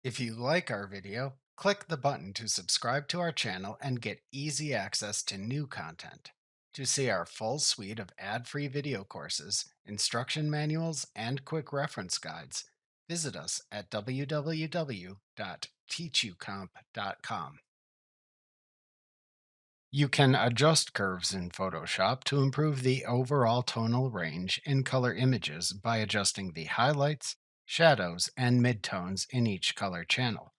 If you like our video, click the button to subscribe to our channel and get easy access to new content. To see our full suite of ad-free video courses, instruction manuals, and quick reference guides, visit us at www.teachucomp.com. You can adjust curves in Photoshop to improve the overall tonal range in color images by adjusting the highlights, shadows, and midtones in each color channel.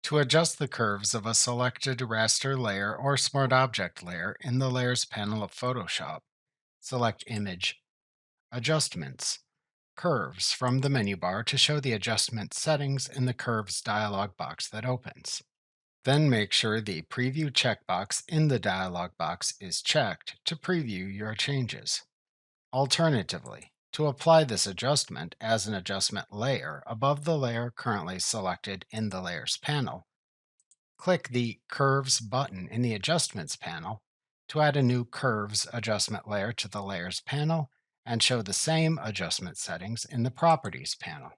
To adjust the curves of a selected raster layer or smart object layer in the Layers panel of Photoshop, select Image, Adjustments, Curves from the menu bar to show the adjustment settings in the Curves dialog box that opens. Then make sure the Preview checkbox in the dialog box is checked to preview your changes. Alternatively, to apply this adjustment as an adjustment layer above the layer currently selected in the Layers panel, click the Curves button in the Adjustments panel to add a new Curves adjustment layer to the Layers panel and show the same adjustment settings in the Properties panel.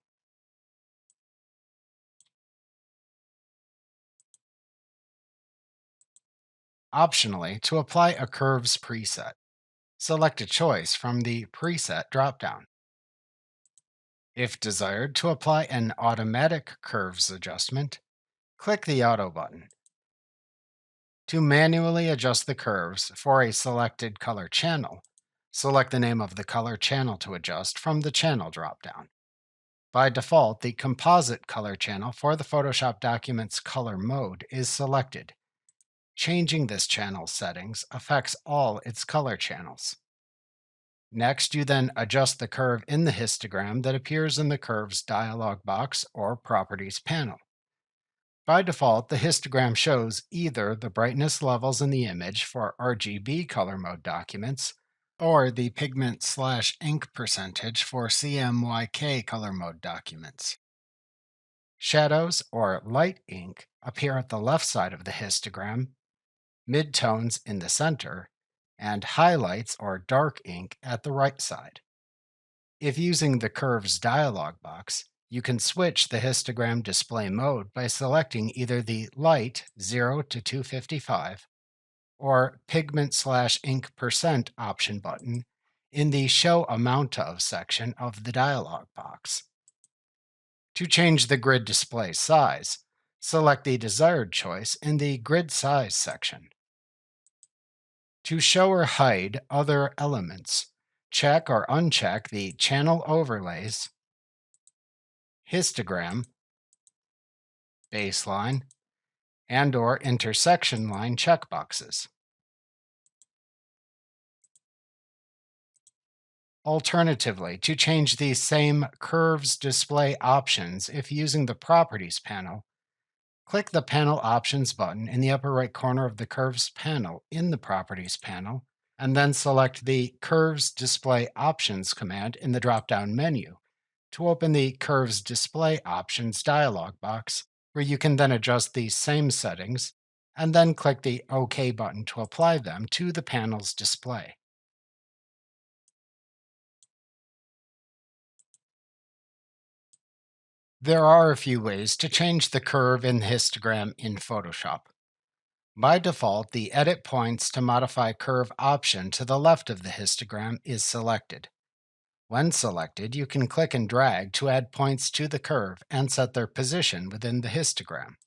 Optionally, to apply a Curves preset, select a choice from the Preset dropdown. If desired to apply an automatic Curves adjustment, click the Auto button. To manually adjust the curves for a selected color channel, select the name of the color channel to adjust from the Channel dropdown. By default, the composite color channel for the Photoshop document's color mode is selected. Changing this channel's settings affects all its color channels. Next, you then adjust the curve in the histogram that appears in the Curves dialog box or Properties panel. By default, the histogram shows either the brightness levels in the image for RGB color mode documents or the pigment/ink percentage for CMYK color mode documents. Shadows or light ink appear at the left side of the histogram, midtones in the center, and highlights or dark ink at the right side. If using the Curves dialog box, you can switch the histogram display mode by selecting either the Light 0 to 255 or Pigment/Ink percent option button in the Show Amount of section of the dialog box. To change the grid display size, select the desired choice in the Grid Size section. To show or hide other elements, check or uncheck the Channel Overlays, Histogram, Baseline, and/or Intersection line checkboxes. Alternatively, to change the same Curves display options if using the Properties panel, click the Panel Options button in the upper right corner of the Curves panel in the Properties panel, and then select the Curves Display Options command in the drop-down menu to open the Curves Display Options dialog box, where you can then adjust these same settings, and then click the OK button to apply them to the panel's display. There are a few ways to change the curve in the histogram in Photoshop. By default, the Edit Points to Modify Curve option to the left of the histogram is selected. When selected, you can click and drag to add points to the curve and set their position within the histogram.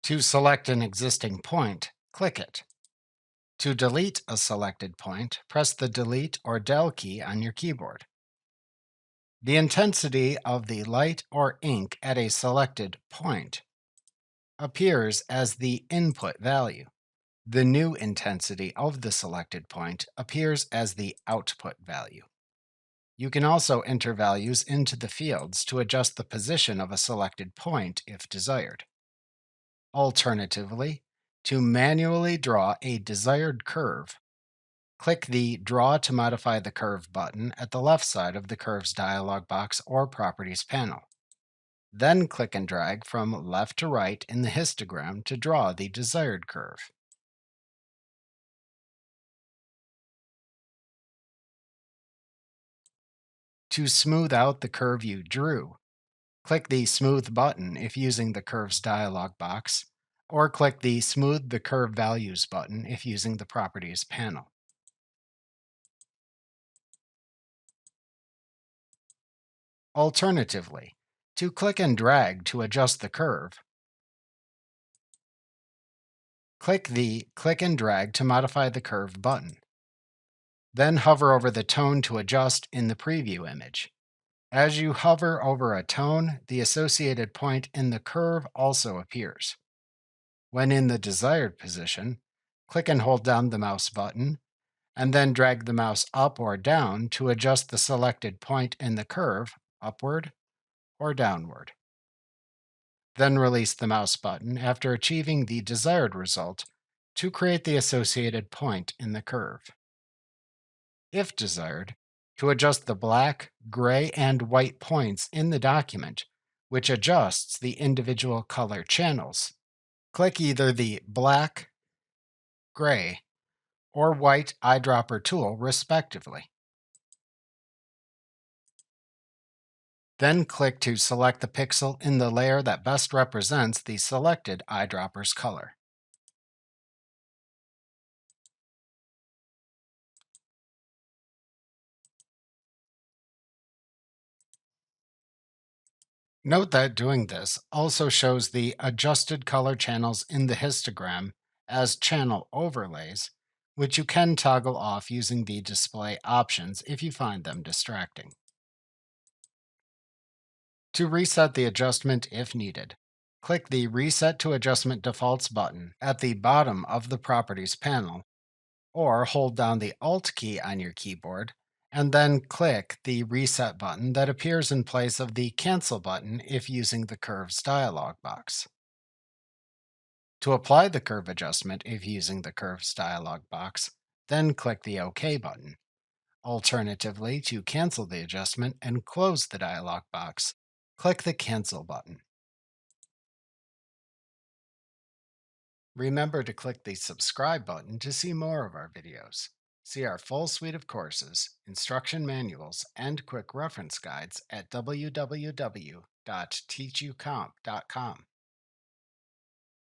To select an existing point, click it. To delete a selected point, press the Delete or Del key on your keyboard. The intensity of the light or ink at a selected point appears as the input value. The new intensity of the selected point appears as the output value. You can also enter values into the fields to adjust the position of a selected point if desired. Alternatively, to manually draw a desired curve, click the Draw to Modify the Curve button at the left side of the Curves dialog box or Properties panel. Then click and drag from left to right in the histogram to draw the desired curve. To smooth out the curve you drew, click the Smooth button if using the Curves dialog box, or click the Smooth the Curve Values button if using the Properties panel. Alternatively, to click and drag to adjust the curve, click the Click and Drag to Modify the Curve button. Then hover over the tone to adjust in the preview image. As you hover over a tone, the associated point in the curve also appears. When in the desired position, click and hold down the mouse button, and then drag the mouse up or down to adjust the selected point in the curve upward or downward. Then release the mouse button after achieving the desired result to create the associated point in the curve. If desired, to adjust the black, gray, and white points in the document, which adjusts the individual color channels, click either the black, gray, or white eyedropper tool, respectively. Then click to select the pixel in the layer that best represents the selected eyedropper's color. Note that doing this also shows the adjusted color channels in the histogram as channel overlays, which you can toggle off using the display options if you find them distracting. To reset the adjustment if needed, click the Reset to Adjustment Defaults button at the bottom of the Properties panel, or hold down the Alt key on your keyboard and then click the Reset button that appears in place of the Cancel button if using the Curves dialog box. To apply the curve adjustment if using the Curves dialog box, then click the OK button. Alternatively, to cancel the adjustment and close the dialog box, click the Cancel button. Remember to click the subscribe button to see more of our videos. See our full suite of courses, instruction manuals, and quick reference guides at www.teachucomp.com.